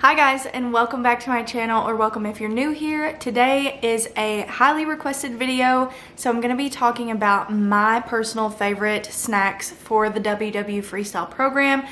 Hi guys, and welcome back to my channel, or welcome if you're new here. Today is a highly requested video, so I'm going to be talking about my personal favorite snacks for the WW Freestyle program.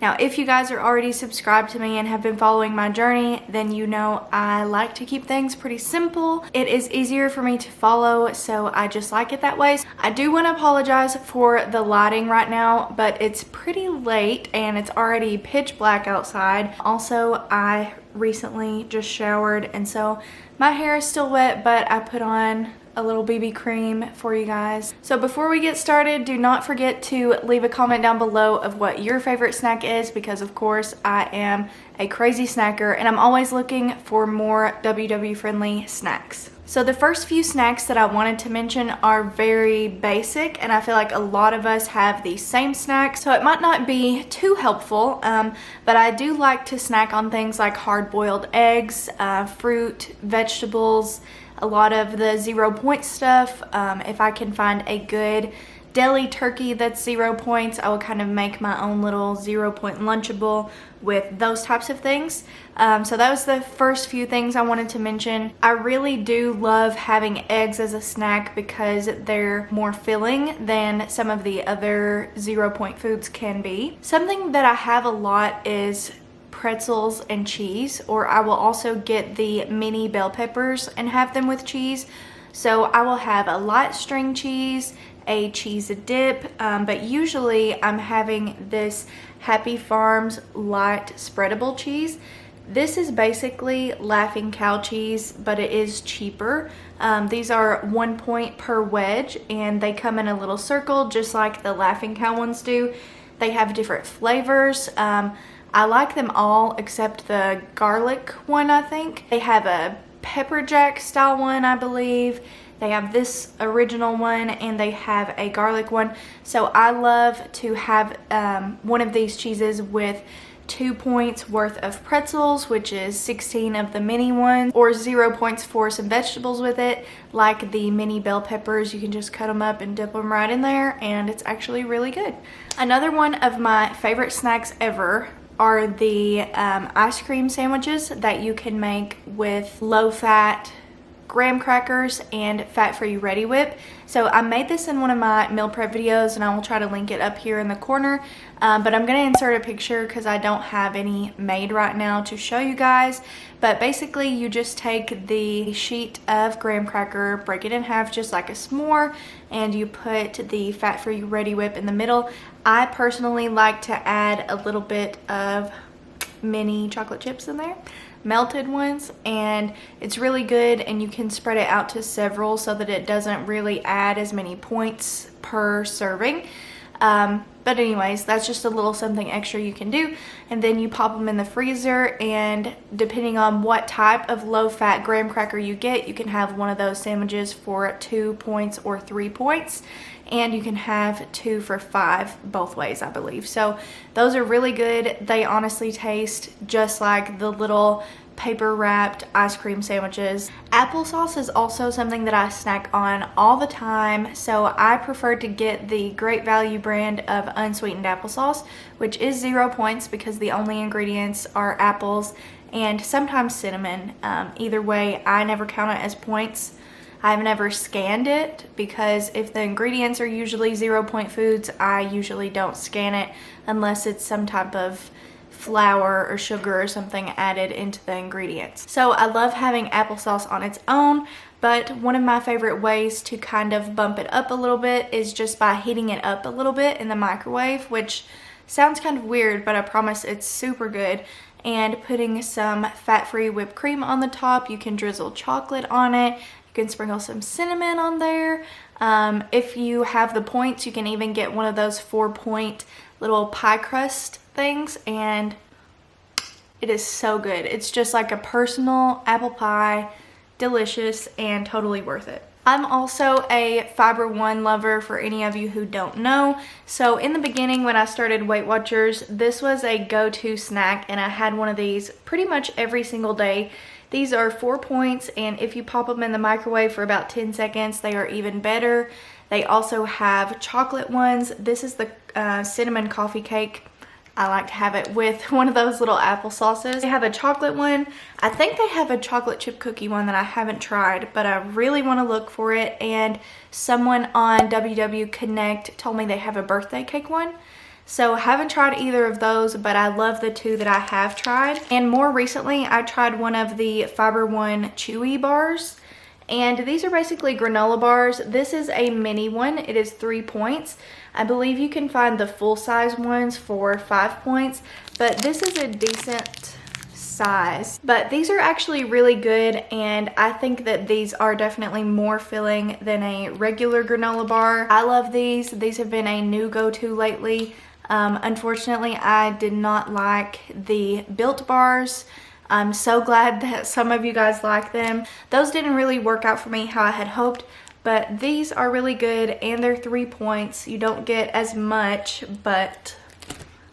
Now, if you guys are already subscribed to me and have been following my journey, then you know I like to keep things pretty simple. It is easier for me to follow, so I just like it that way. I do want to apologize for the lighting right now, but it's pretty late and it's already pitch black outside. Also, I recently just showered, and so my hair is still wet, but I put on a little BB cream for you guys. So before we get started, do not forget to leave a comment down below of what your favorite snack is, because of course I am a crazy snacker and I'm always looking for more WW friendly snacks. So the first few snacks that I wanted to mention are very basic, and I feel like a lot of us have the same snacks, so it might not be too helpful, but I do like to snack on things like hard-boiled eggs, fruit, vegetables, a lot of the 0 point stuff. If I can find a good deli turkey that's 0 points, I will kind of make my own little 0 point Lunchable with those types of things. So that was the first few things I wanted to mention. I really do love having eggs as a snack because they're more filling than some of the other 0 point foods can be. Something that I have a lot is pretzels and cheese, or I will also get the mini bell peppers and have them with cheese. So I will have a light string cheese, a cheese dip, but usually I'm having this Happy Farms light spreadable cheese. This is basically Laughing Cow cheese, but it is cheaper. These are 1 point per wedge, and they come in a little circle just like the Laughing Cow ones do. They have different flavors. I like them all except the garlic one, I think. They have a pepper jack style one, I believe. They have this original one, and they have a garlic one. So I love to have one of these cheeses with 2 points worth of pretzels, which is 16 of the mini ones, or 0 points for some vegetables with it, like the mini bell peppers. You can just cut them up and dip them right in there, and it's actually really good. Another one of my favorite snacks ever are the ice cream sandwiches that you can make with low-fat graham crackers and fat-free Ready Whip. So I made this in one of my meal prep videos, and I will try to link it up here in the corner, but I'm going to insert a picture because I don't have any made right now to show you guys. But basically you just take the sheet of graham cracker, break it in half just like a s'more, and you put the fat-free Ready Whip in the middle. I personally like to add a little bit of mini chocolate chips in there, melted ones, and it's really good, and you can spread it out to several so that it doesn't really add as many points per serving. But anyways, that's just a little something extra you can do, and then you pop them in the freezer, and depending on what type of low-fat graham cracker you get, you can have one of those sandwiches for 2 points or 3 points, and you can have 2 for 5 both ways, I believe. So those are really good. They honestly taste just like the little paper wrapped ice cream sandwiches. Applesauce is also something that I snack on all the time, so I prefer to get the Great Value brand of unsweetened applesauce, which is 0 points because the only ingredients are apples and sometimes cinnamon. Either way, I never count it as points. I've never scanned it because if the ingredients are usually 0 point foods, I usually don't scan it unless it's some type of flour or sugar or something added into the ingredients. So I love having applesauce on its own, but one of my favorite ways to kind of bump it up a little bit is just by heating it up a little bit in the microwave, which sounds kind of weird, but I promise it's super good. And putting some fat-free whipped cream on the top. You can drizzle chocolate on it. You can sprinkle some cinnamon on there. If you have the points, you can even get one of those 4 point little pie crust things, and it is so good. It's just like a personal apple pie, delicious, and totally worth it. I'm also a Fiber One lover, for any of you who don't know. So in the beginning when I started Weight Watchers, this was a go-to snack, and I had one of these pretty much every single day. These are 4 points, and if you pop them in the microwave for about 10 seconds, they are even better. They also have chocolate ones. This is the cinnamon coffee cake. I like to have it with one of those little apple sauces. They have a chocolate one. I think they have a chocolate chip cookie one that I haven't tried, but I really want to look for it. And someone on WW Connect told me they have a birthday cake one. So I haven't tried either of those, but I love the two that I have tried. And more recently, I tried one of the Fiber One Chewy bars. And these are basically granola bars. This is a mini one. It is 3 points. I believe you can find the full-size ones for 5 points, but this is a decent size. But these are actually really good, and I think that these are definitely more filling than a regular granola bar. I love these. These have been a new go-to lately. Unfortunately, I did not like the Built bars. I'm so glad that some of you guys like them. Those didn't really work out for me how I had hoped, but these are really good, and they're 3 points. You don't get as much, but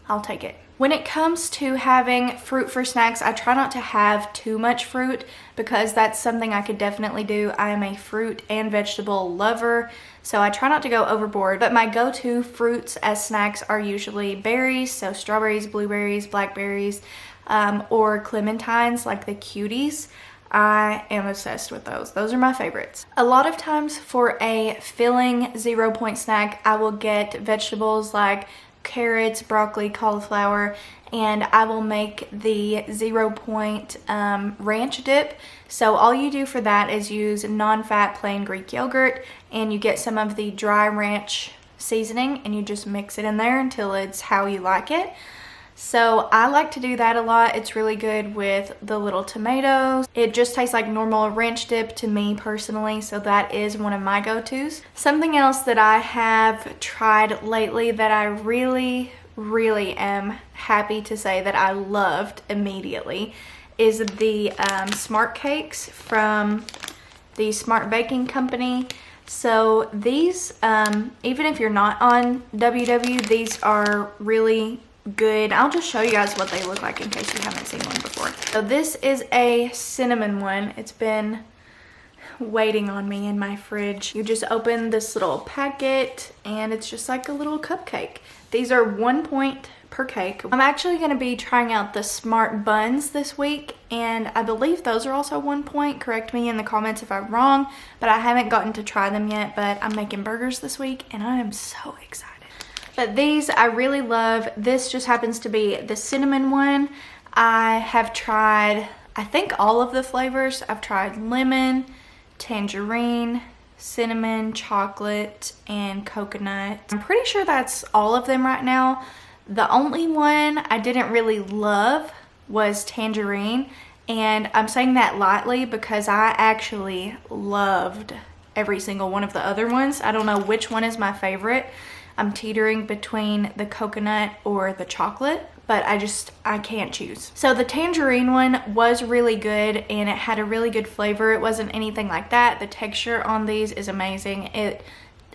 I'll take it. When it comes to having fruit for snacks, I try not to have too much fruit because that's something I could definitely do. I am a fruit and vegetable lover, so I try not to go overboard. But my go-to fruits as snacks are usually berries, so strawberries, blueberries, blackberries, or clementines like the cuties. I am obsessed with those. Those are my favorites. A lot of times for a filling 0 point snack, I will get vegetables like carrots, broccoli, cauliflower, and I will make the 0 point ranch dip. So all you do for that is use non-fat plain Greek yogurt, and you get some of the dry ranch seasoning, and you just mix it in there until it's how you like it. So I like to do that a lot. It's really good with the little tomatoes. It just tastes like normal ranch dip to me personally, so that is one of my go-tos. Something else that I have tried lately that I really am happy to say that I loved immediately is the Smart Cakes from the Smart Baking Company. So these, even if you're not on WW, these are really good. I'll just show you guys what they look like in case you haven't seen one before. So this is a cinnamon one. It's been waiting on me in my fridge. You just open this little packet and it's just like a little cupcake. These are 1 point per cake. I'm actually going to be trying out the Smart Buns this week, and I believe those are also 1 point. Correct me in the comments if I'm wrong, but I haven't gotten to try them yet. But I'm making burgers this week and I am so excited. But these I really love. This just happens to be the cinnamon one. I have tried, I think, all of the flavors. I've tried lemon, tangerine, cinnamon, chocolate, and coconut. I'm pretty sure that's all of them right now. The only one I didn't really love was tangerine, and I'm saying that lightly because I actually loved every single one of the other ones. I don't know which one is my favorite. I'm teetering between the coconut or the chocolate, but I can't choose. So the tangerine one was really good, and it had a really good flavor. It wasn't anything like that. The texture on these is amazing.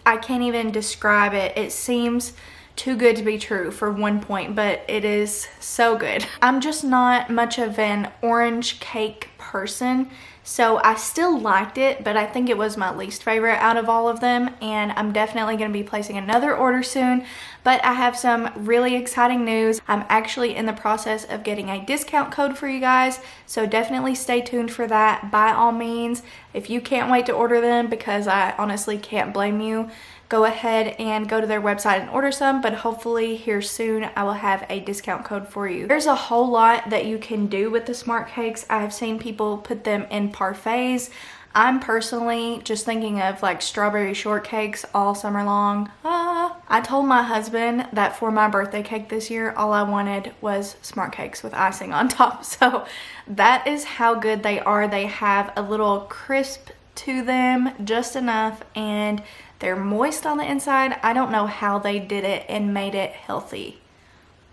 I can't even describe it. It seems too good to be true for 1 point, but it is so good. I'm just not much of an orange cake person, so I still liked it, but I think it was my least favorite out of all of them, and I'm definitely going to be placing another order soon. But I have some really exciting news. I'm actually in the process of getting a discount code for you guys, so definitely stay tuned for that by all means. If you can't wait to order them, because I honestly can't blame you, go ahead and go to their website and order some, but hopefully here soon I will have a discount code for you. There's a whole lot that you can do with the Smart Cakes. I have seen people put them in parfaits. I'm personally just thinking of like strawberry shortcakes all summer long. I told my husband that for my birthday cake this year, all I wanted was Smart Cakes with icing on top. So that is how good they are. They have a little crisp to them, just enough, and they're moist on the inside. I don't know how they did it and made it healthy,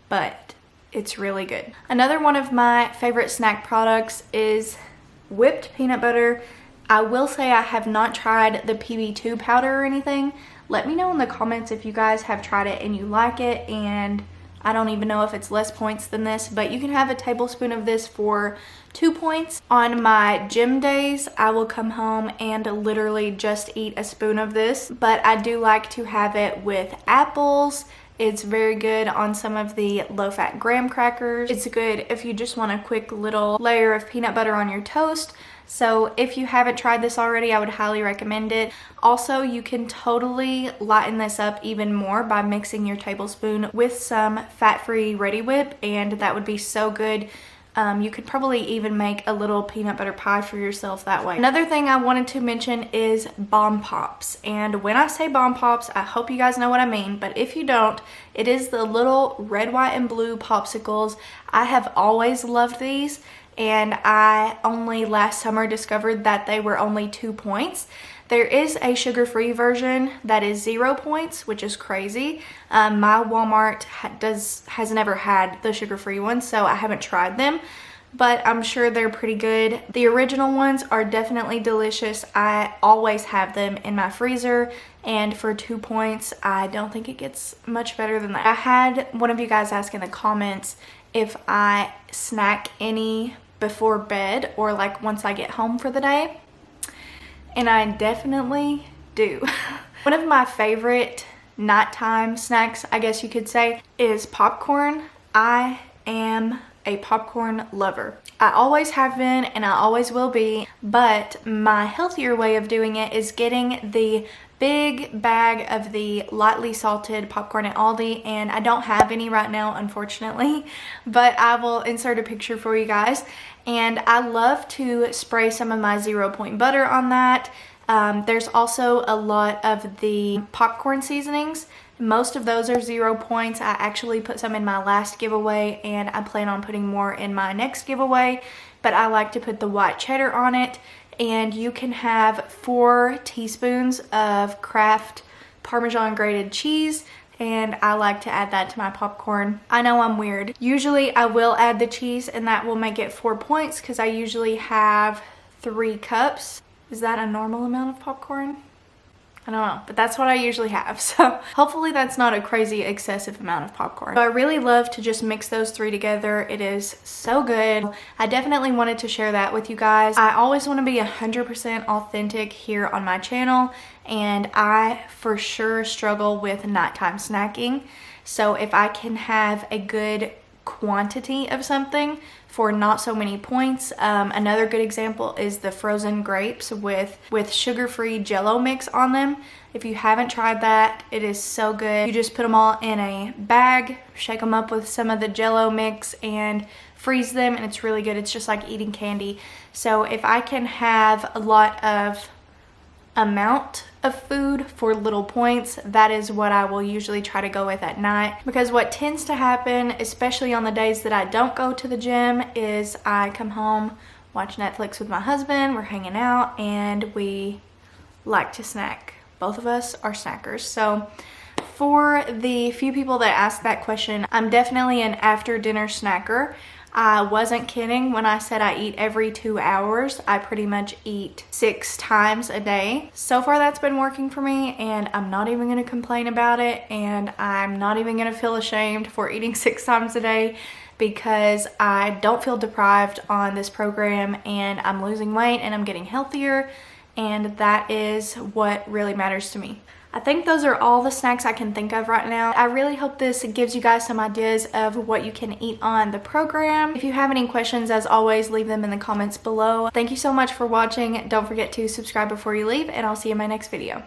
but it's really good. Another one of my favorite snack products is whipped peanut butter. I will say I have not tried the PB2 powder or anything. Let me know in the comments if you guys have tried it and you like it, and I don't even know if it's less points than this, but you can have a tablespoon of this for 2 points. On my gym days, I will come home and literally just eat a spoon of this, but I do like to have it with apples It's very good on some of the low-fat graham crackers. It's good if you just want a quick little layer of peanut butter on your toast. So if you haven't tried this already, I would highly recommend it. Also, you can totally lighten this up even more by mixing your tablespoon with some fat-free Ready Whip, and that would be so good. You could probably even make a little peanut butter pie for yourself that way. Another thing I wanted to mention is Bomb Pops. And when I say Bomb Pops, I hope you guys know what I mean, but if you don't, it is the little red, white, and blue popsicles. I have always loved these, and I only last summer discovered that they were only 2 points. There is a sugar-free version that is 0 points, which is crazy. My Walmart has never had the sugar-free ones, so I haven't tried them, but I'm sure they're pretty good. The original ones are definitely delicious. I always have them in my freezer, and for 2 points, I don't think it gets much better than that. I had one of you guys ask in the comments if I snack any before bed or like once I get home for the day. And I definitely do. One of my favorite nighttime snacks, I guess you could say, is popcorn. I am a popcorn lover. I always have been and I always will be, but my healthier way of doing it is getting the big bag of the lightly salted popcorn at Aldi, and I don't have any right now, unfortunately, but I will insert a picture for you guys. And I love to spray some of my 0 point butter on that. There's also a lot of the popcorn seasonings. Most of those are 0 points. I actually put some in my last giveaway, and I plan on putting more in my next giveaway, but I like to put the white cheddar on it. And you can have 4 teaspoons of Kraft Parmesan grated cheese, and I like to add that to my popcorn. I know I'm weird. Usually I will add the cheese, and that will make it 4 points because I usually have 3 cups. Is that a normal amount of popcorn? I don't know, but that's what I usually have. So hopefully that's not a crazy excessive amount of popcorn. So I really love to just mix those 3 together. It is so good. I definitely wanted to share that with you guys. I always want to be 100% authentic here on my channel, and I for sure struggle with nighttime snacking. So if I can have a good quantity of something for not so many points. Another good example is the frozen grapes with sugar-free Jello mix on them. If you haven't tried that, it is so good. You just put them all in a bag, shake them up with some of the Jello mix, and freeze them, and it's really good. It's just like eating candy. So if I can have a lot of amount of food for little points, that is what I will usually try to go with at night, because what tends to happen, especially on the days that I don't go to the gym, is I come home, watch Netflix with my husband, we're hanging out, and we like to snack. Both of us are snackers. So for the few people that asked that question, I'm definitely an after dinner snacker. I wasn't kidding when I said I eat every 2 hours. I pretty much eat 6 times a day. So far that's been working for me, and I'm not even gonna complain about it, and I'm not even gonna feel ashamed for eating 6 times a day, because I don't feel deprived on this program, and I'm losing weight and I'm getting healthier, and that is what really matters to me. I think those are all the snacks I can think of right now. I really hope this gives you guys some ideas of what you can eat on the program. If you have any questions, as always, leave them in the comments below. Thank you so much for watching. Don't forget to subscribe before you leave, and I'll see you in my next video.